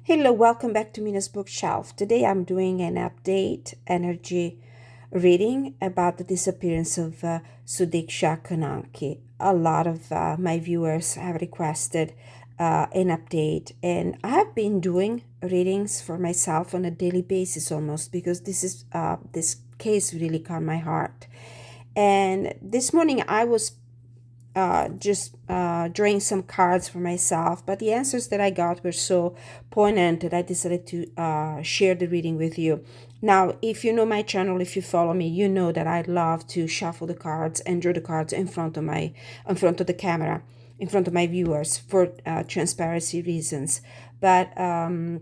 Hello, welcome back to Mina's bookshelf. Today I'm doing an update energy reading about the disappearance of Sudiksha Konanki. A lot of my viewers have requested an update, and I have been doing readings for myself on a daily basis almost because this case really caught my heart. And this morning I was just drawing some cards for myself, but the answers that I got were so poignant that I decided to share the reading with you. Now, if you know my channel, if you follow me, you know that I love to shuffle the cards and draw the cards in front of the camera, in front of my viewers for transparency reasons. But I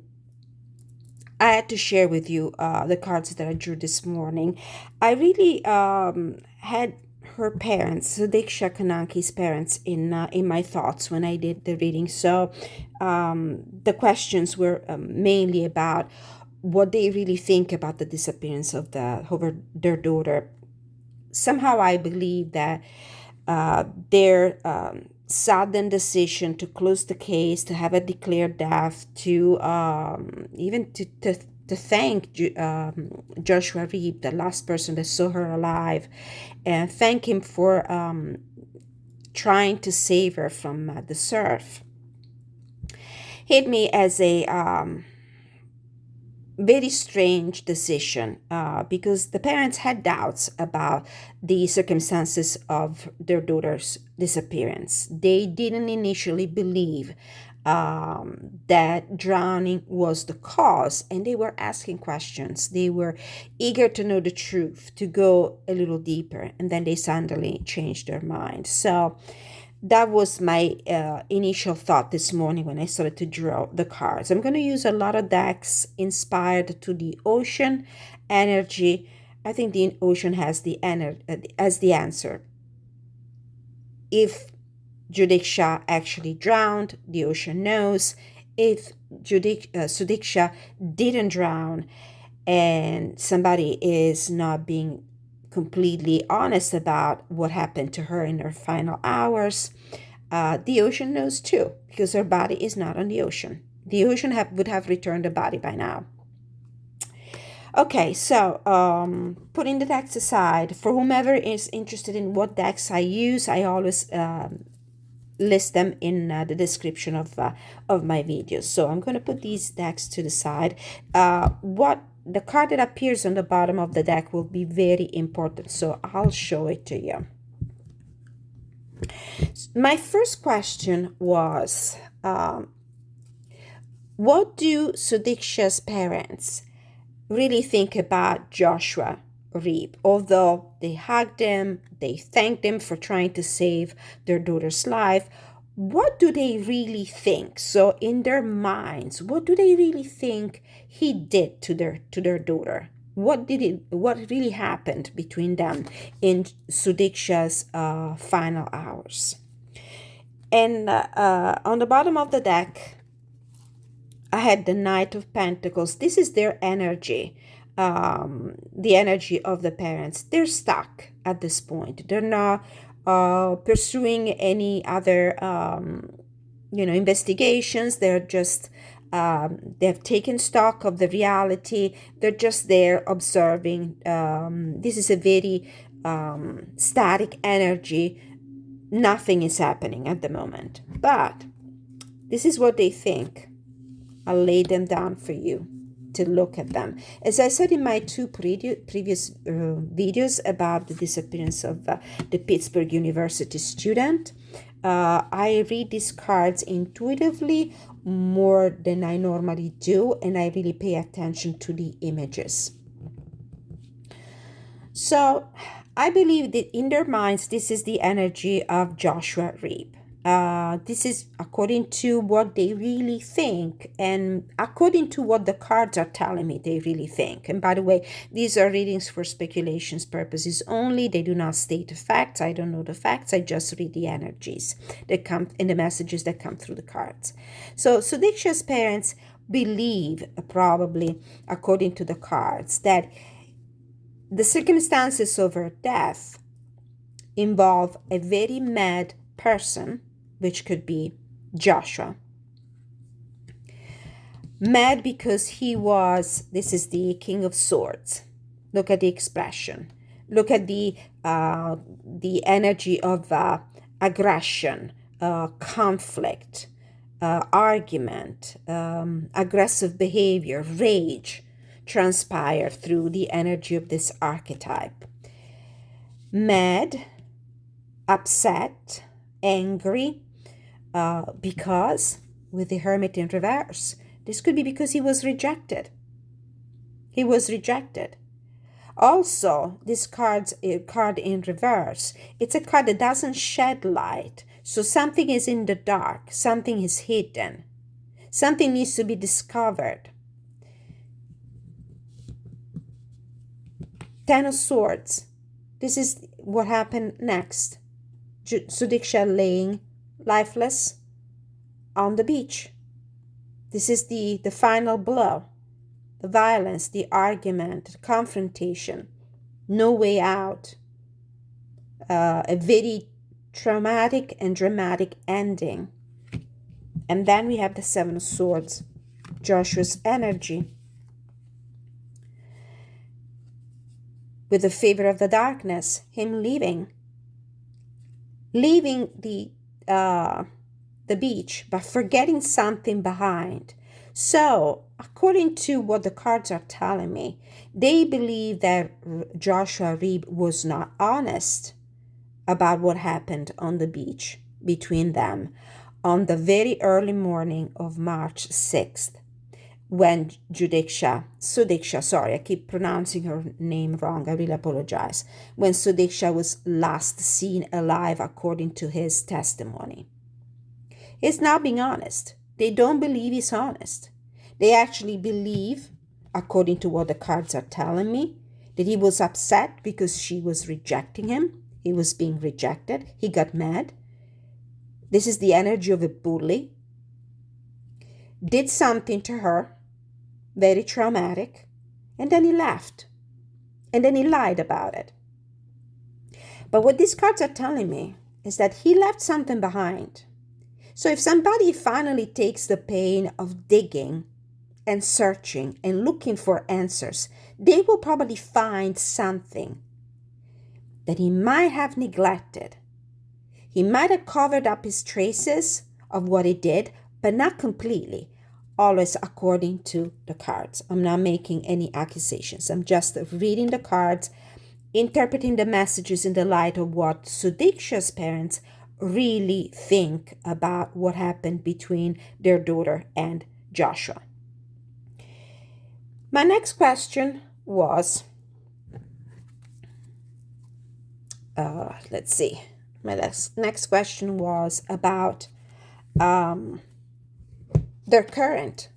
had to share with you the cards that I drew this morning. I really had her parents, Sudiksha Konanki'S parents, in my thoughts when I did the reading. So the questions were mainly about what they really think about the disappearance of their daughter. Somehow I believe that their sudden decision to close the case, to have it declared death, to even to thank Joshua Reed, the last person that saw her alive, and thank him for trying to save her from the surf, hit me as a very strange decision because the parents had doubts about the circumstances of their daughter's disappearance. They didn't initially believe that drowning was the cause, and they were asking questions. They were eager to know the truth, to go a little deeper, and then they suddenly changed their mind. So that was my initial thought this morning when I started to draw the cards. I'm going to use a lot of decks inspired to the ocean energy. I think the ocean has the as the answer. If Sudiksha actually drowned, the ocean knows. If Sudiksha didn't drown and somebody is not being completely honest about what happened to her in her final hours, the ocean knows too, because her body is not on the ocean. The ocean would have returned the body by now. Okay, so putting the decks aside, for whomever is interested in what decks I use, I always list them in the description of my videos. So I'm going to put these decks to the side. What the card that appears on the bottom of the deck will be very important, so I'll show it to you. My first question was, what do Sudiksha's parents really think about Joshua Reeb? Although they hugged him, they thanked him for trying to save their daughter's life, what do they really think? So in their minds, what do they really think he did to their daughter? What really happened between them in Sudiksha's final hours? And on the bottom of the deck, I had the Knight of Pentacles. This is their energy, the energy of the parents. They're stuck at this point. They're not pursuing any other, investigations. They're just, they've taken stock of the reality. They're just there observing. This is a very static energy. Nothing is happening at the moment. But this is what they think. I'll lay them down for you to look at them. As I said in my two previous videos about the disappearance of the Pittsburgh University student, I read these cards intuitively more than I normally do, and I really pay attention to the images. So I believe that in their minds, this is the energy of Joshua Reeb. This is according to what they really think, and according to what the cards are telling me they really think. And by the way, these are readings for speculations purposes only. They do not state the facts. I don't know the facts. I just read the energies that come in the messages that come through the cards. So Sudiksha's parents believe, probably according to the cards, that the circumstances of her death involve a very mad person, which could be Joshua, Mad because this is the King of Swords. Look at the expression. Look at the energy of aggression, conflict, argument, aggressive behavior, rage transpire through the energy of this archetype. Mad, upset, angry, because with the Hermit in reverse, this could be because he was rejected. He was rejected. Also, this card in reverse, it's a card that doesn't shed light. So something is in the dark, something is hidden, something needs to be discovered. Ten of Swords. This is what happened next. Sudiksha laying lifeless on the beach. This is the final blow. The violence, the argument, the confrontation, no way out. A very traumatic and dramatic ending. And then we have the Seven of Swords, Joshua's energy. With the favor of the darkness, him leaving the beach, but forgetting something behind. So, according to what the cards are telling me, they believe that Joshua Reeb was not honest about what happened on the beach between them on the very early morning of March 6th, when Sudiksha, sorry, I keep pronouncing her name wrong, I really apologize, when Sudiksha was last seen alive according to his testimony. He's not being honest. They don't believe he's honest. They actually believe, according to what the cards are telling me, that he was upset because she was rejecting him. He was being rejected. He got mad. This is the energy of a bully. Did something to her, very traumatic, and then he left. And then he lied about it. But what these cards are telling me is that he left something behind. So if somebody finally takes the pain of digging and searching and looking for answers, they will probably find something that he might have neglected. He might have covered up his traces of what he did, but not completely, always according to the cards. I'm not making any accusations. I'm just reading the cards, interpreting the messages in the light of what Sudiksha's parents really think about what happened between their daughter and Joshua. My next question was, let's see. My next question was about their current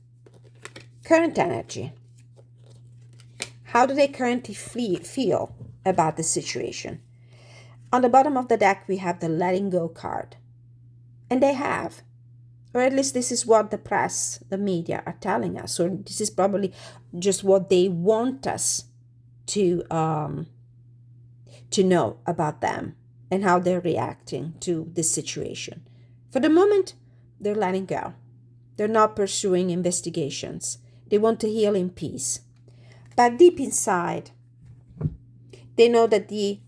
energy. How do they currently feel about the situation? On the bottom of the deck, we have the letting go card. And they have. Or at least this is what the press, the media are telling us. Or this is probably just what they want us to know about them and how they're reacting to this situation. For the moment, they're letting go. They're not pursuing investigations. They want to heal in peace. But deep inside, they know that the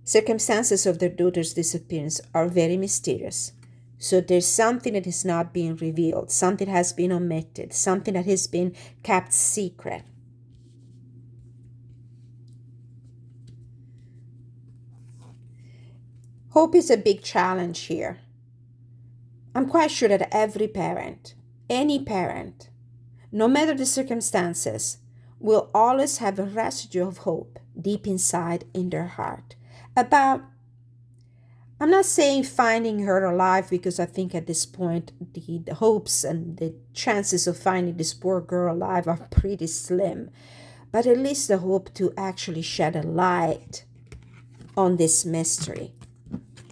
circumstances of their daughter's disappearance are very mysterious. So there's something that is not being revealed, something has been omitted, something that has been kept secret. Hope is a big challenge here. I'm quite sure that every parent, any parent, no matter the circumstances, will always have a residue of hope deep inside in their heart about, I'm not saying finding her alive, because I think at this point the hopes and the chances of finding this poor girl alive are pretty slim, but at least the hope to actually shed a light on this mystery.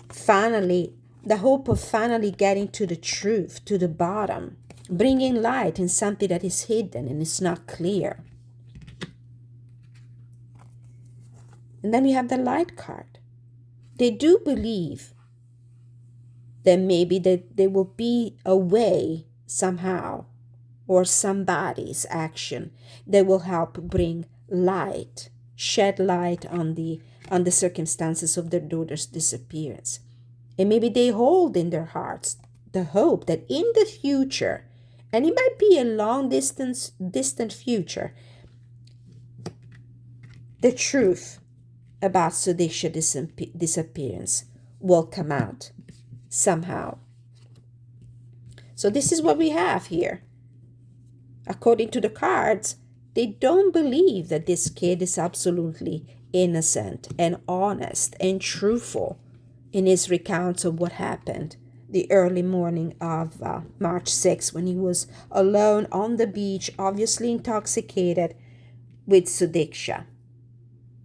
Finally, the hope of finally getting to the truth, to the bottom, bringing light in something that is hidden and is not clear. And then we have the light card. They do believe that maybe that there will be a way somehow or somebody's action that will help bring light, shed light on the circumstances of their daughter's disappearance. And maybe they hold in their hearts the hope that in the future, and it might be a long distant future, the truth about Sudiksha's disappearance will come out somehow. So this is what we have here. According to the cards, they don't believe that this kid is absolutely innocent and honest and truthful in his recounts of what happened the early morning of March 6th, when he was alone on the beach, obviously intoxicated, with Sudiksha,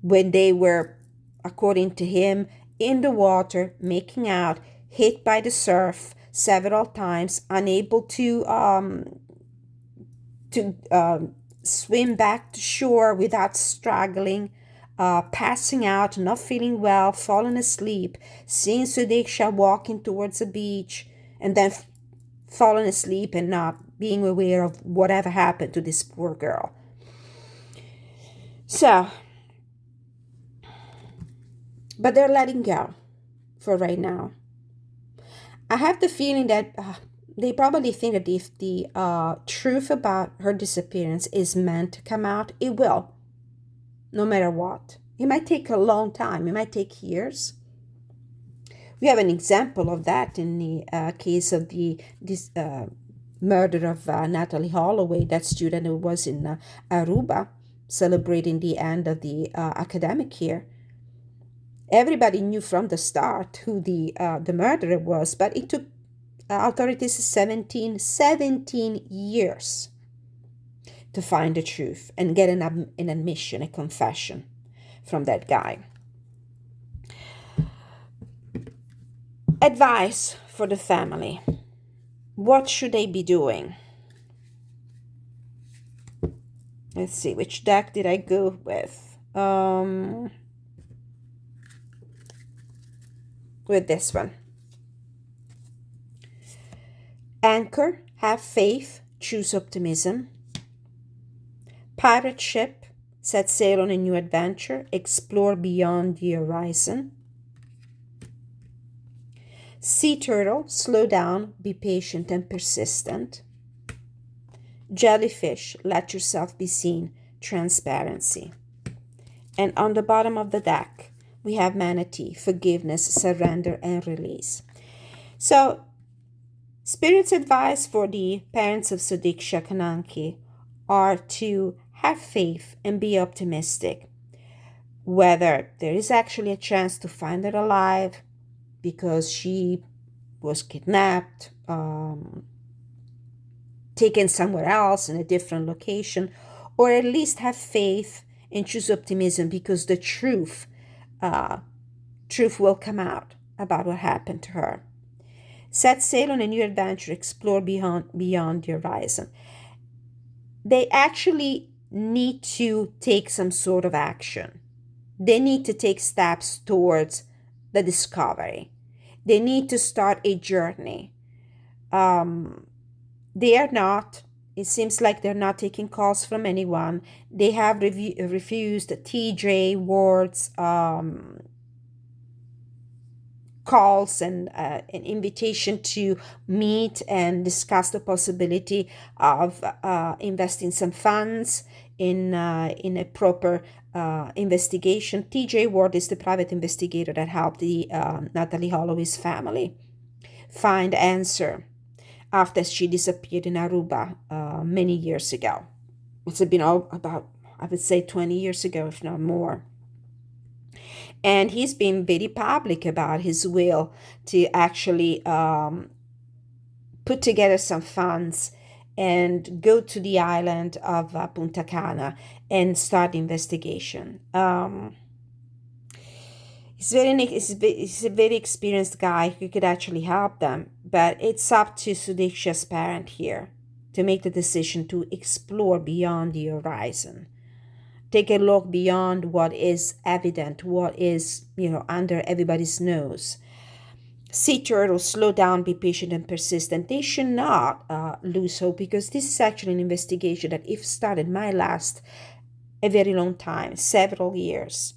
when they were, according to him, in the water, making out, hit by the surf several times, unable to swim back to shore without struggling, passing out, not feeling well, falling asleep, seeing Sudiksha walking towards the beach, and then falling asleep and not being aware of whatever happened to this poor girl. So, but they're letting go for right now. I have the feeling that they probably think that if the truth about her disappearance is meant to come out, it will, no matter what. It might take a long time. It might take years. We have an example of that in the case of this murder of Natalie Holloway, that student who was in Aruba, celebrating the end of the academic year. Everybody knew from the start who the murderer was, but it took authorities 17 years to find the truth and get an admission, a confession from that guy. Advice for the family. What should they be doing? Let's see, which deck did I go with? With this one. Anchor, have faith, choose optimism. Pirate ship, set sail on a new adventure, explore beyond the horizon. Sea turtle, slow down, be patient and persistent. Jellyfish, let yourself be seen, transparency. And on the bottom of the deck, we have manatee, forgiveness, surrender, and release. So, Spirit's advice for the parents of Sudiksha Konanki are to have faith and be optimistic. Whether there is actually a chance to find her alive because she was kidnapped, taken somewhere else in a different location, or at least have faith and choose optimism because the truth will come out about what happened to her. Set sail on a new adventure, explore beyond the horizon. They actually need to take some sort of action. They need to take steps towards the discovery. They need to start a journey. They are not, it seems like they're not taking calls from anyone. They have refused TJ Ward's calls and an invitation to meet and discuss the possibility of investing some funds in a proper investigation. TJ Ward is the private investigator that helped the Natalie Holloway's family find answer after she disappeared in Aruba many years ago. It's been about, I would say, 20 years ago, if not more. And he's been very public about his will to actually put together some funds and go to the island of Punta Cana and start the investigation. He's a very experienced guy who could actually help them, but it's up to Sudiksha's parent here to make the decision to explore beyond the horizon. Take a look beyond what is evident, what is, under everybody's nose. sea turtles, slow down, be patient and persistent. They should not lose hope, because this is actually an investigation that, if started, might last a very long time, several years.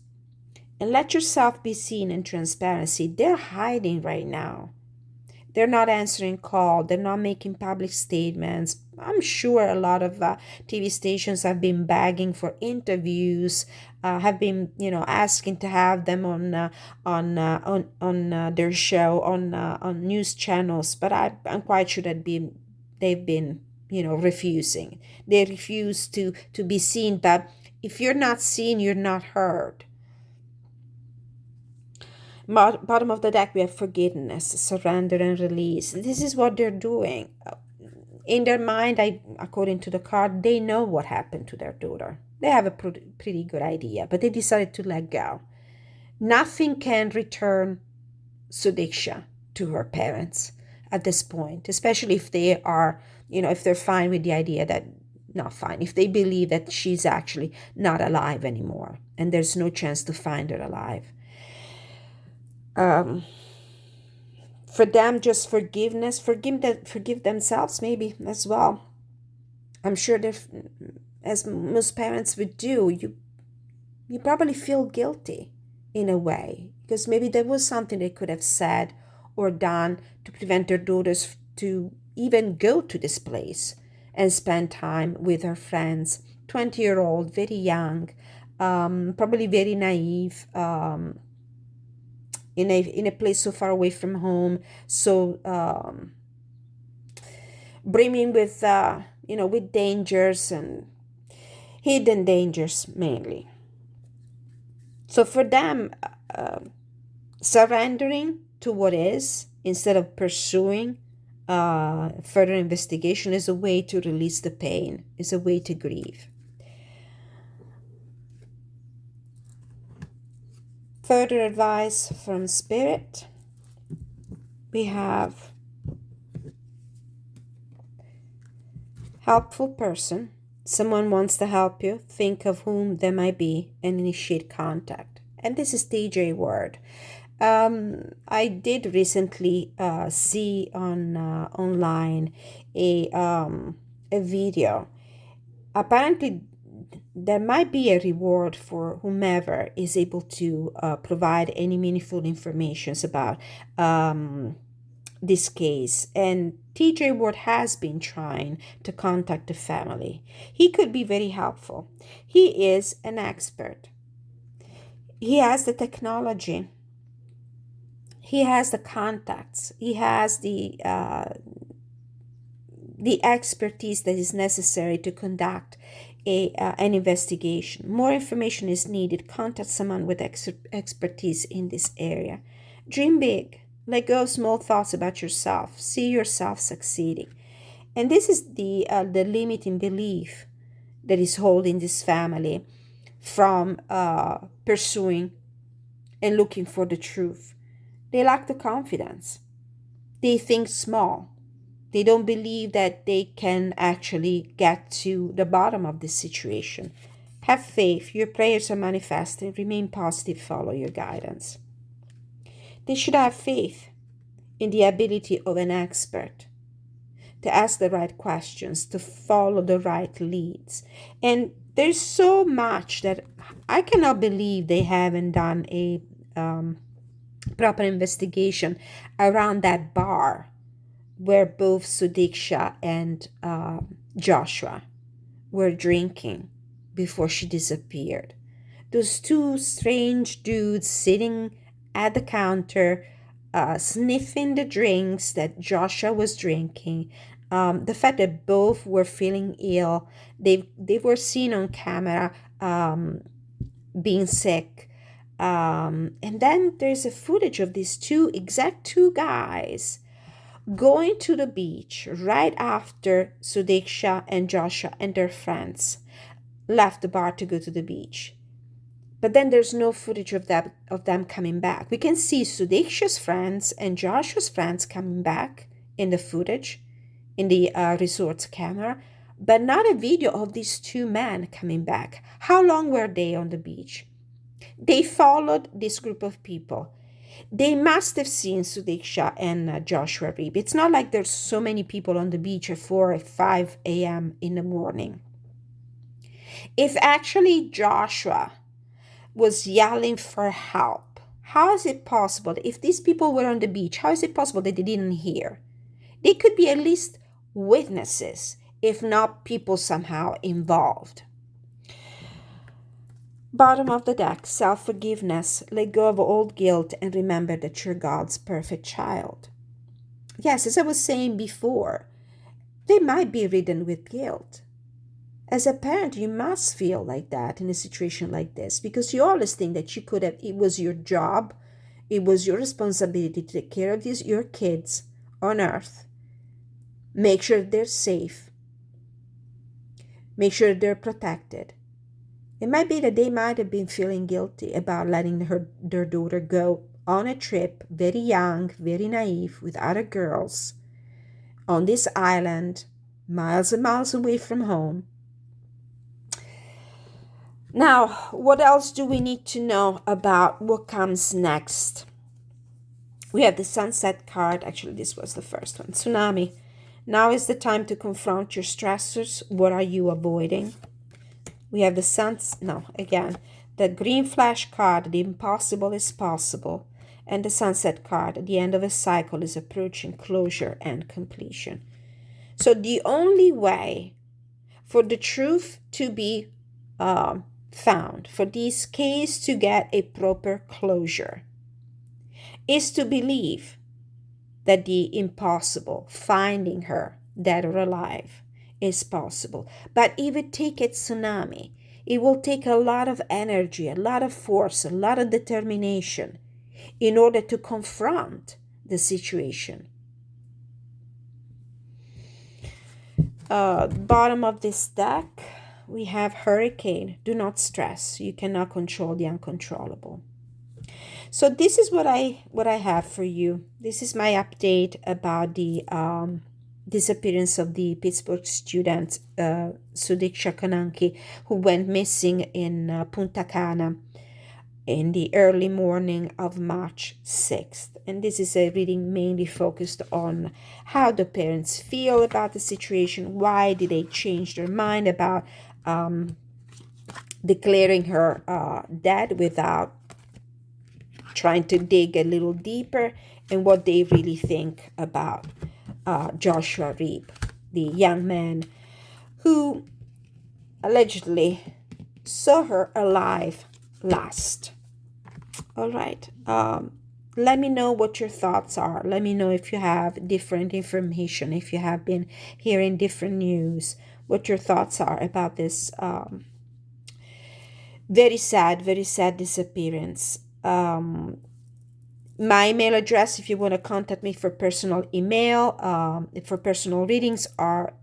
And let yourself be seen in transparency. They're hiding right now. They're not answering call. They're not making public statements. I'm sure a lot of TV stations have been begging for interviews, have been, asking to have them on their show on news channels. But I'm quite sure that they've been, refusing. They refuse to be seen. But if you're not seen, you're not heard. Bottom of the deck, we have forgiveness, surrender, and release. This is what they're doing. In their mind, according to the card, they know what happened to their daughter. They have a pretty good idea, but they decided to let go. Nothing can return Sudiksha to her parents at this point, especially if they are, if they're fine with the idea that, not fine, if they believe that she's actually not alive anymore and there's no chance to find her alive. For them, just forgiveness, forgive themselves maybe as well. I'm sure that, as most parents would do, you probably feel guilty in a way, because maybe there was something they could have said or done to prevent their daughters to even go to this place and spend time with her friends. 20-year-old, very young, probably very naive, in a place so far away from home, so brimming with with dangers and hidden dangers mainly. So for them, surrendering to what is instead of pursuing further investigation is a way to release the pain, is a way to grieve. Further advice from Spirit, we have helpful person. Someone wants to help you. Think of whom they might be and initiate contact. And this is TJ word. I did recently see online a video. Apparently, there might be a reward for whomever is able to provide any meaningful information about this case. And TJ Ward has been trying to contact the family. He could be very helpful. He is an expert. He has the technology. He has the contacts. He has the expertise that is necessary to conduct an investigation. More information is needed. Contact someone with expertise in this area. Dream big. Let go of small thoughts about yourself. See yourself succeeding. And this is the limiting belief that is holding this family from pursuing and looking for the truth. They lack the confidence. They think small. They don't believe that they can actually get to the bottom of this situation. Have faith. Your prayers are manifesting. Remain positive. Follow your guidance. They should have faith in the ability of an expert to ask the right questions, to follow the right leads. And there's so much that I cannot believe they haven't done a proper investigation around that bar where both Sudiksha and Joshua were drinking before she disappeared. Those two strange dudes sitting at the counter, sniffing the drinks that Joshua was drinking. The fact that both were feeling ill, they were seen on camera being sick. And then there's a footage of these two guys going to the beach right after Sudiksha and Joshua and their friends left the bar to go to the beach. But then there's no footage of them coming back. We can see Sudiksha's friends and Joshua's friends coming back in the footage, in the resort's camera, but not a video of these two men coming back. How long were they on the beach? They followed this group of people. They must have seen Sudiksha and Joshua Reeb. It's not like there's so many people on the beach at 4 or 5 a.m. in the morning. If actually Joshua was yelling for help, how is it possible? If these people were on the beach, how is it possible that they didn't hear? They could be at least witnesses, if not people somehow involved. Bottom of the deck, self-forgiveness, let go of old guilt and remember that you're God's perfect child. Yes, as I was saying before, they might be ridden with guilt. As a parent, you must feel like that in a situation like this because you always think that you could have, it was your job, it was your responsibility to take care of your kids on earth. Make sure they're safe. Make sure they're protected. It might be that they might have been feeling guilty about letting their daughter go on a trip, very young, very naive, with other girls, on this island, miles and miles away from home. Now, what else do we need to know about what comes next? We have the Sunset card. Actually, this was the first one. Tsunami. Now is the time to confront your stressors. What are you avoiding? We have the green flash card, the impossible is possible. And the Sunset card, the end of a cycle is approaching closure and completion. So the only way for the truth to be found, for this case to get a proper closure, is to believe that the impossible, finding her dead or alive, is possible. But if it takes a tsunami, it will take a lot of energy, a lot of force, a lot of determination in order to confront the situation. Bottom of this deck, we have Hurricane. Do not stress. You cannot control the uncontrollable. So this is what I have for you. This is my update about the disappearance of the Pittsburgh student Sudiksha Konanki, who went missing in Punta Cana in the early morning of March 6th. And this is a reading mainly focused on how the parents feel about the situation. Why did they change their mind about declaring her dead without trying to dig a little deeper, and what they really think about Joshua Reeb, the young man who allegedly saw her alive last. All right. Let me know what your thoughts are. Let me know if you have different information, if you have been hearing different news, what your thoughts are about this very sad disappearance. My email address, if you want to contact me for personal email, for personal readings,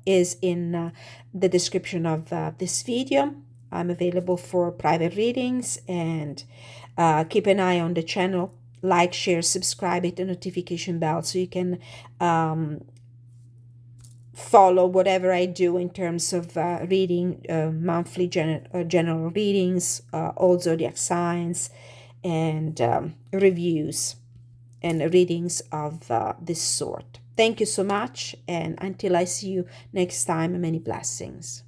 is in the description of this video. I'm available for private readings, and keep an eye on the channel. Like, share, subscribe, hit the notification bell so you can follow whatever I do in terms of reading monthly general readings, all zodiac signs, and reviews and readings of this sort. Thank you so much, and until I see you next time, many blessings.